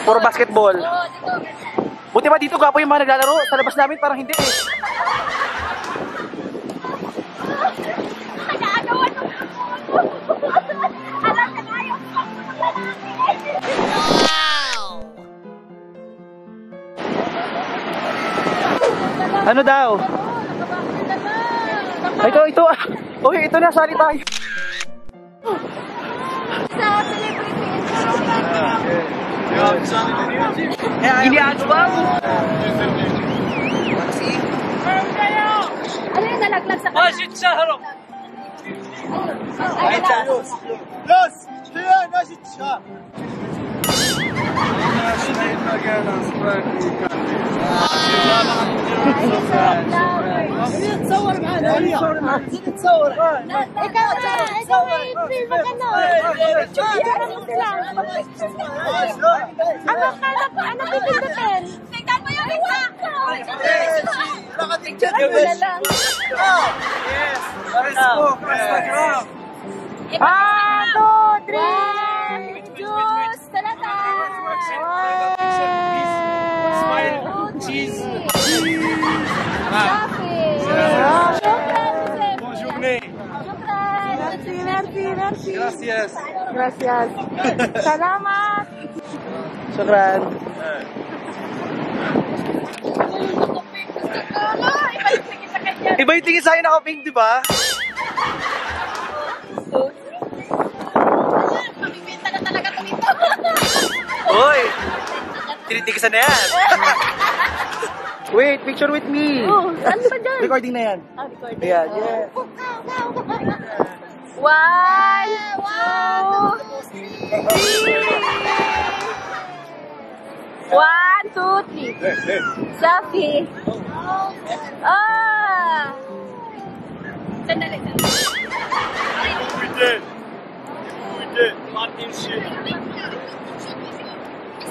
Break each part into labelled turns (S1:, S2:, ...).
S1: Puro basketball. Buti ba dito gwapo yung mga naglalaro? Sa labas namin parang hindi eh. Ano daw? Ito. Uy, ito na, sali tayo.
S2: Sa Philippines.
S1: Iniano ba?
S2: Ano yung nalaglag sa kanya?
S3: تصور معنا هيا تصور
S2: Ikaw may film ano? Ano kala ko? Ano pipindutin? Tingnan mo yung exact ko! Ano na lang?
S1: Yes!
S3: Instagram.
S2: 1, 2, 3! Juice! Salata!
S3: Smile. Cheese.
S2: Coffee! Shukran!
S3: Bonne journée.
S2: Shukran! Merci!
S3: Gracias.
S2: Gracias! Salamat!
S1: Shukran. Iba yung tingin sa'yo na pink, di ba?
S2: Mamimenta na talaga ito dito!
S1: Uy! Tinitikisan na yan. Wait, picture with me.
S2: Oh, ano ba dyan?
S1: Recording na yan.
S2: Recording.
S1: Ayan, yeah.
S2: 1, 2, 3. 1, 2, 3. Selfie. Ah! Sandali.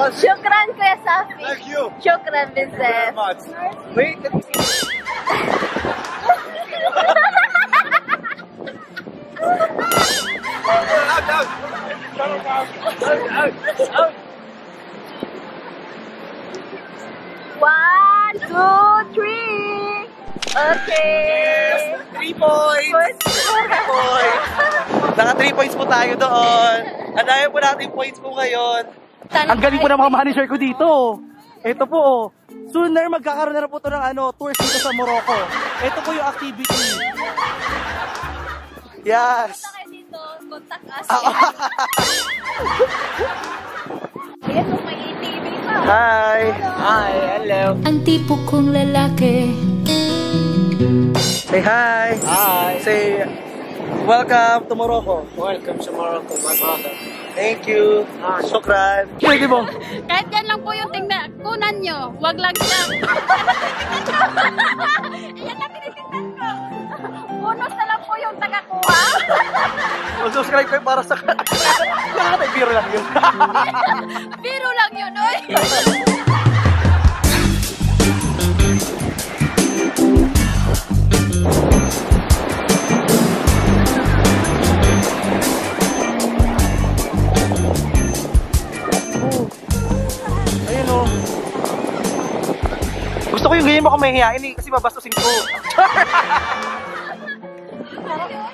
S2: Shukran, Kuya Safi.
S3: Thank you.
S2: Shukran,
S3: Very
S2: Vincent.
S3: much.
S1: Wait, let me see.
S2: One, two, three. Okay.
S1: 3 points! 3 points! Naka 3 points po tayo doon. Andayan po natin yung points po ngayon. Ang galing po ng mga manager ko dito. Ito po oh. Sooner magkakaroon na po ito ng tours dito sa Morocco. Ito po yung activity. Yes.
S2: Punta kayo dito, contact us. Ayan, may TV pa.
S1: Hi. Hi, hello.
S4: Ang tipo kong lalaki.
S1: Say hi.
S3: Hi.
S1: Say welcome to Morocco.
S3: Welcome to Morocco, my brother.
S1: Thank you. Shukran. Pwede mo.
S2: Kahit yan lang po yung tingnan, kunan nyo. Wag lang siya. Ayan na tinitingnan ko. Bonus na lang po yung tagakuha.
S1: Subscribe kayo para sa biro lang yun.
S2: Biro lang yun, oy.
S1: Ayun o. Gusto ko yung ganyan mo kung may hiyain eh, kasi babastusin ko.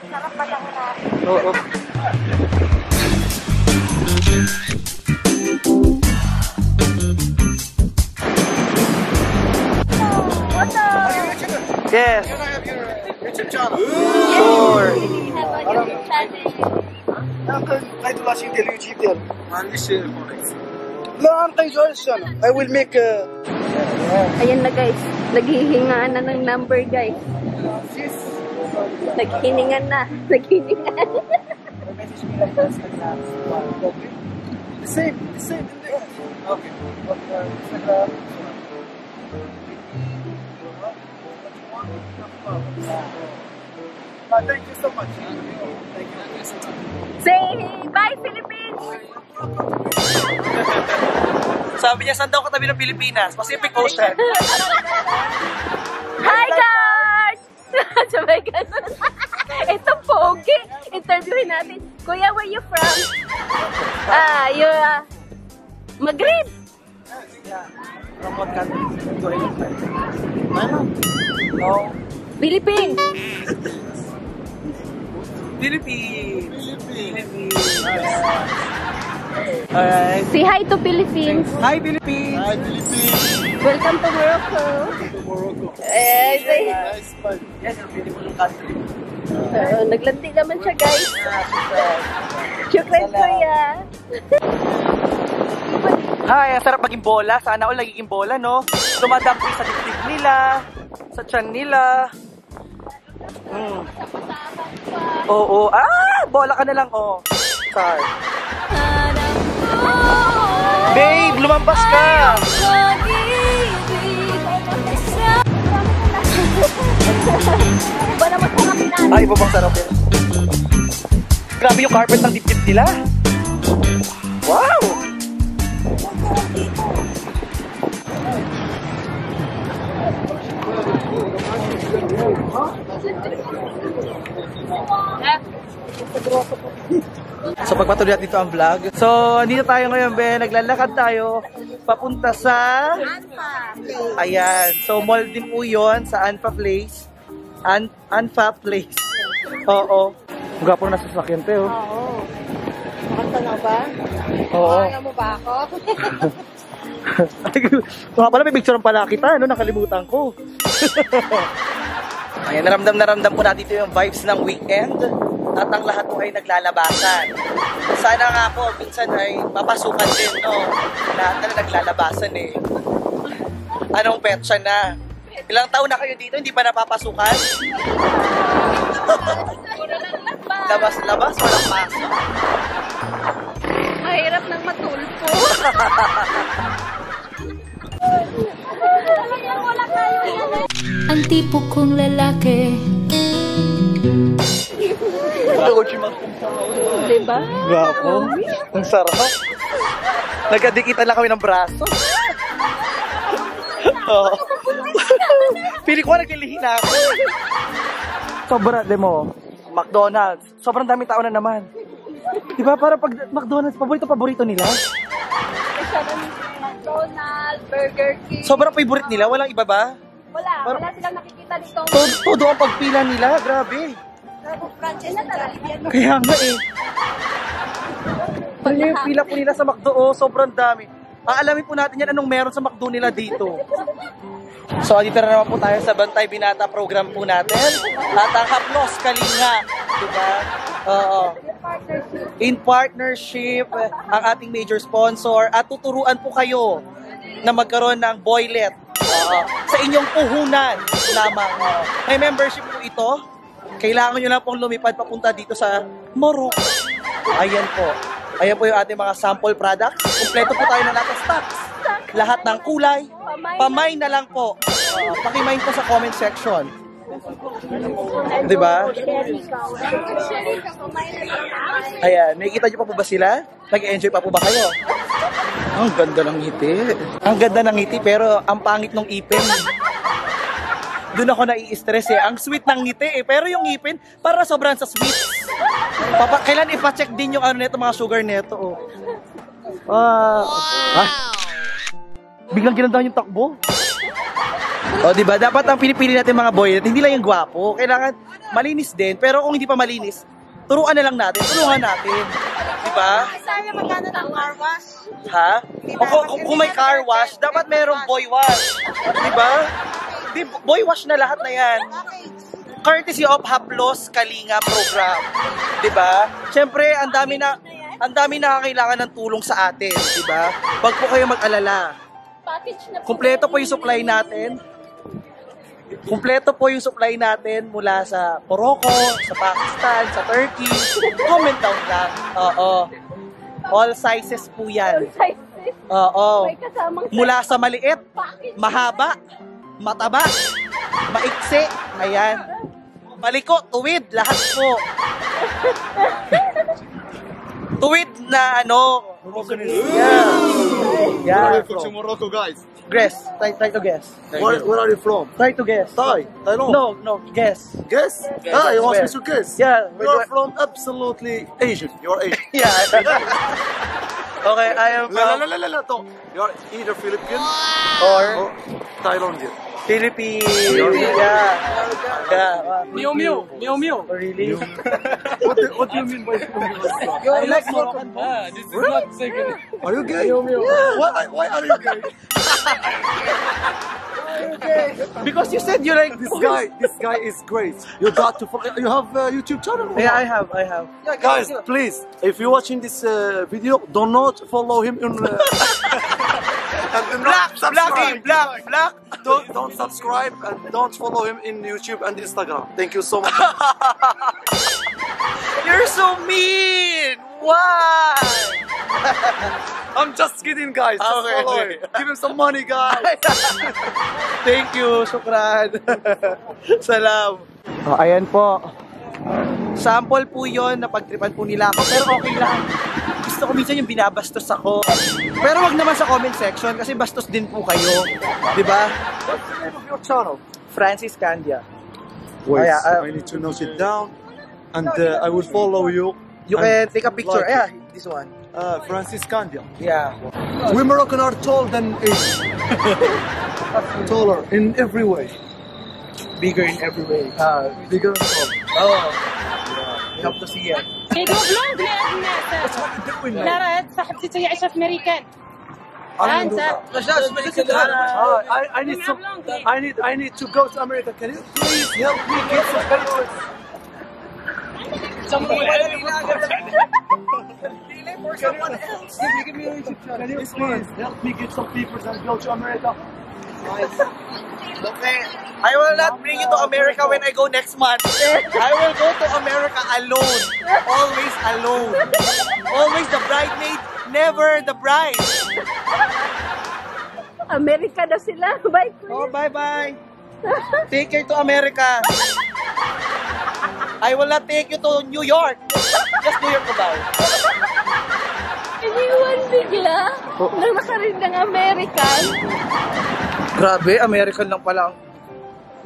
S2: Sarap pa lang na.
S1: Oo.
S2: What's up?
S1: Yes.
S3: YouTube channel.
S1: Sure.
S2: We have a YouTube channel.
S3: قيد الله شي ديال اليوتيوب ديالو ما عنديش كونيكس
S1: لا نقيدو على الشانل. I will make
S2: Ayan na guys, naghihingaan na ng number guys. Naghiningan na, naghiningan.
S3: The same. Okay. Thank you so much. Thank you.
S2: Say bye Philippines!
S1: Sabi niya, saan daw katabi ng Pilipinas? Pacific Ocean.
S2: Hi guys! Sabay ganun. Ito pogi. Interviewin natin. Kuya, where you from? You're Maghrib.
S1: Yeah. From what country do I look like? Thailand? No.
S2: Philippines!
S1: Philippines! Philippines! Alright.
S2: Say hi to Philippines.
S1: Hi, Philippines!
S3: Hi, Philippines.
S2: Welcome to Morocco.
S3: To Morocco.
S2: Say,
S3: Nice spot.
S1: Yes, a beautiful country.
S2: naglandi naman siya, guys. Shukran, kuya.
S1: Ay, ang sarap maging bola. Sana all nagiging bola, no? Dumadampi sa dibdib nila, sa tiyan nila. Oo. Ah! Bola ka na lang, oh. Sorry. Babe, lumampas ka!
S2: Iba naman sa kapinan.
S1: Ay, iba bang sarap yan? Grabe yung carpet ng dibdib nila. Wow! So pagpatuloy natin dito ang vlog. So dito tayo ngayon, Ben. Naglalakad tayo papunta sa ayan. So mall din po yun sa Anfa Place. Anfa Place. Oo. Ang gwapo na sasakyan tayo.
S2: Oo. Makanta na ba?
S1: Oo.
S2: Alam mo ba ako?
S1: Nga pala, may picture pala kita, no? Nakalimutan ko. Ayan, naramdam po natin dito yung vibes ng weekend at ang lahat po ay naglalabasan. Sana nga po, minsan ay mapasukan din, no? Lahat na naglalabasan eh. Anong petsa na? Ilang taon na kayo dito, hindi pa napapasukan? Labas-labas, walang pasok.
S2: Mahirap nang matulpo. Wala tayo yan.
S4: Ang tipo kong lalaki.
S2: Diba?
S1: Gapo. Ang sarap. Nagkadikitan lang kami ng braso. Oh. Pili ko naglilihi na ako. Sobra, demo. McDonald's. Sobrang daming tao na naman. Diba parang pag McDonald's, paborito nila?
S2: McDonald's, Burger King.
S1: Sobrang favorite nila, walang iba ba?
S2: Wala silang nakikita dito.
S1: Todo ang pagpila nila, grabe.
S2: Franchise na talaga.
S1: Kaya nga eh. Ano yung pila po nila sa McDo, oh, sobrang dami. Aalamin po natin yan anong meron sa McDo nila dito. So, dito na naman po tayo sa Bantay Binata program po natin. At ang Haplos Kalinga. Diba? Oo. In partnership, ang ating major sponsor. At tuturuan po kayo na magkaroon ng boylet. Sa inyong puhunan lamang. May membership po ito. Kailangan nyo lang pong lumipad papunta dito sa Morocco. Ayan po. Ayan po yung ating mga sample products. Kompleto po tayo ng lahat ng stocks. Lahat ng kulay. Pamay na lang po. Pakimain po sa comment section. Diba? Ayan, may kita nyo pa po ba sila? Nag-enjoy pa po ba kayo? Ang ganda ng ngiti. Ang ganda ng ngiti pero ang pangit ng ipin. Doon ako nai-stress eh. Ang sweet ng ngiti eh. Pero yung ngipin, para sobrang sa sweet. Kailan ipa-check din yung ano neto, mga sugar neto. Oh. Wow! Biglang ginandahan yung takbo. O, diba? Dapat ang pinipili natin mga boy, hindi lang yung gwapo. Kailangan malinis din. Pero kung hindi pa malinis, turuan na lang natin. Tulungan natin. Diba?
S2: Sana magkano ng car wash?
S1: Ha? O, kung may car wash, dapat merong boy wash. Diba? Boy wash na lahat na yan. Courtesy of Haplos Kalinga program. Diba? Siyempre, ang dami nakakailangan ng tulong sa atin. Diba? Wag po kayo mag-alala. Kumpleto po yung supply natin. Kumpleto po yung supply natin mula sa Morocco, sa Pakistan, sa Turkey. Comment down lang. Oo. All sizes po yan. Oo. Mula sa maliit, mahaba, mataba, maiksi, ayan. Paliko, tuwid, lahat po. Tuwid na ano. Yeah.
S3: Where are you from Morocco, guys?
S1: Guess. Try to guess.
S3: Where are you from?
S1: Try to guess.
S3: Thai? Thailand?
S1: No, guess.
S3: Guess? You want me to guess?
S1: Yeah.
S3: You are from absolutely Asian. You are Asian.
S1: Yeah. Okay, I am from...
S3: No. You're either Philippine
S1: Or...
S3: Thailandian.
S1: Philippines. Yeah.
S5: Mew Mew.
S1: Oh, really?
S3: What do you mean by Philippine?
S5: I like Moroccan. This is not second.
S3: Are you gay? Why are you gay?
S1: Because you said you like
S3: This guy is great. You got to follow. You have a YouTube channel?
S1: Yeah, I have.
S3: Yeah, guys, please, if you're watching this video, do not follow him in.
S1: Black.
S3: Don't subscribe and don't follow him in YouTube and Instagram. Thank you so much.
S1: You're so mean. Why?
S3: I'm just kidding, guys. Just
S1: Okay,
S3: follow
S1: okay.
S3: him. Give him some money, guys.
S1: Thank you, shukran. Salam. Oh, ayan po. Sample po yon na pagtripan po nila ako, pero okay lang. Gusto ko minsan yung binabastos ako. Pero wag naman sa comment section kasi bastos din po kayo. Diba?
S3: What's the name of your channel?
S1: Francis Candia.
S3: Wait,
S1: yeah,
S3: I need to note it down, and I will follow you.
S1: You can take a picture.
S3: Like
S1: Yeah, this one.
S3: Francis Candia.
S1: Yeah.
S3: We Moroccan are tall than Asian. Taller in every way.
S1: Bigger in every way.
S3: Bigger and tall.
S1: Oh. You have to see it.
S2: كيدوب لونج لهاد الناس. لا راه هاد صاحبتي تاهي عايشه في ميريكان. انت
S3: I need to go to America. Can you please help me get some papers? Give me a YouTube channel. Can you please help me get some papers and go to America?
S1: Okay. I will not bring you to America when I go next month. I will go to America alone. Always alone. Always the bridesmaid, never the bride.
S2: Amerika na sila. Bye.
S1: Oh, bye-bye. Take care to America. I will not take you to New York. Just New York daw.
S2: Iniwan bigla nang nakarinig ng American.
S1: Grabe, American lang pala.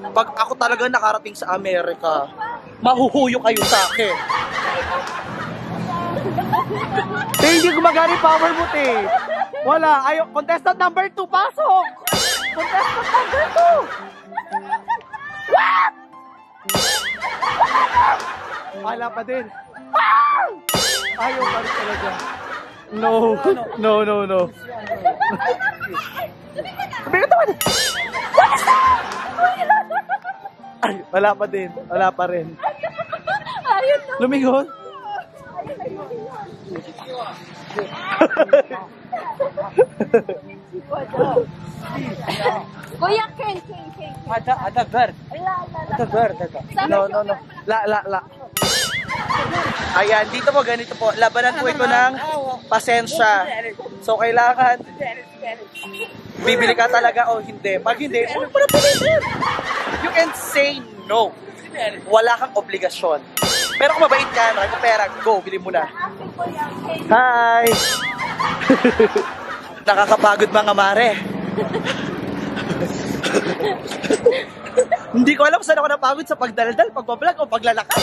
S1: Pag ako talaga nakarating sa Amerika, mahuhuyo kayo sa akin. Hindi gumagana yung power boot eh. Wala. Ayaw. Contestant number 2, pasok! Contestant number 2! What? Wala pa din. Ayaw pa rin talaga. No. Sabi ka naman! Ay, wala pa din. Wala pa rin.
S2: Ayun na.
S1: Lumingon.
S2: Kuya Ken.
S5: Ada bird. Ada bird.
S1: No. La. Ayan, dito po, ganito po. Labanan po ito ng pasensya. So, kailangan bibili ka talaga o hindi. Pag hindi, huwag mo na pilitin. You can say no. Wala kang obligasyon. Pero kung mabait ka, marami kang pera, go, bili mo na. Hi! Nakakapagod mga mare. Hindi ko alam saan ako napagod sa pagdaldal, pagbablog o paglalakad.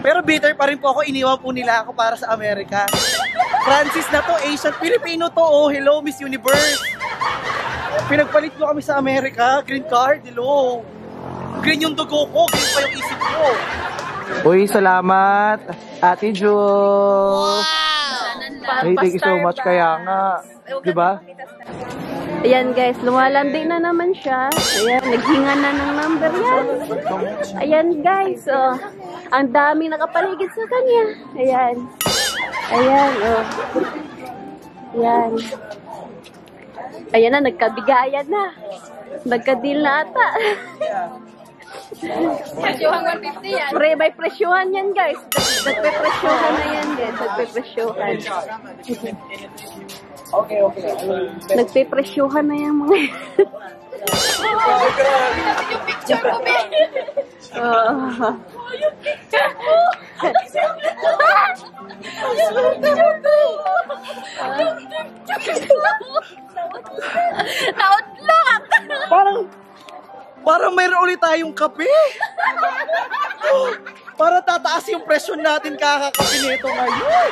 S1: Pero bitter pa rin po ako, iniwan po nila ako para sa Amerika. Francis na to, Asian, Filipino to, oh, hello Miss Universe. Pinagpalit ko kami sa Amerika, green card, hello. Green yung dugo ko, green pa yung isip ko. Uy, salamat, Ate Jo. Hey, thank you so much, kaya nga. Diba?
S2: Ayan guys, lumalandi na naman siya. Ayan, naghinga na ng number yan. Ayan guys, oh. Ang daming nakapaligid sa kanya. Ayan. Ayan, oh. Ayan. Ayan na, nagkabigayan na. Nagka-deal na ata. Presyohan 150 yan. May presyohan yan guys. Nagpe-presyohan na yan guys. Nagpe-presyohan.
S1: Okay.
S2: Nagpe-presyohan na yan mga yan. Yung picture mo, be. Yung picture mo. Nautlok.
S1: Parang mayroon ulit tayong kape. Para tataas yung presyon natin kakakape nito ngayon.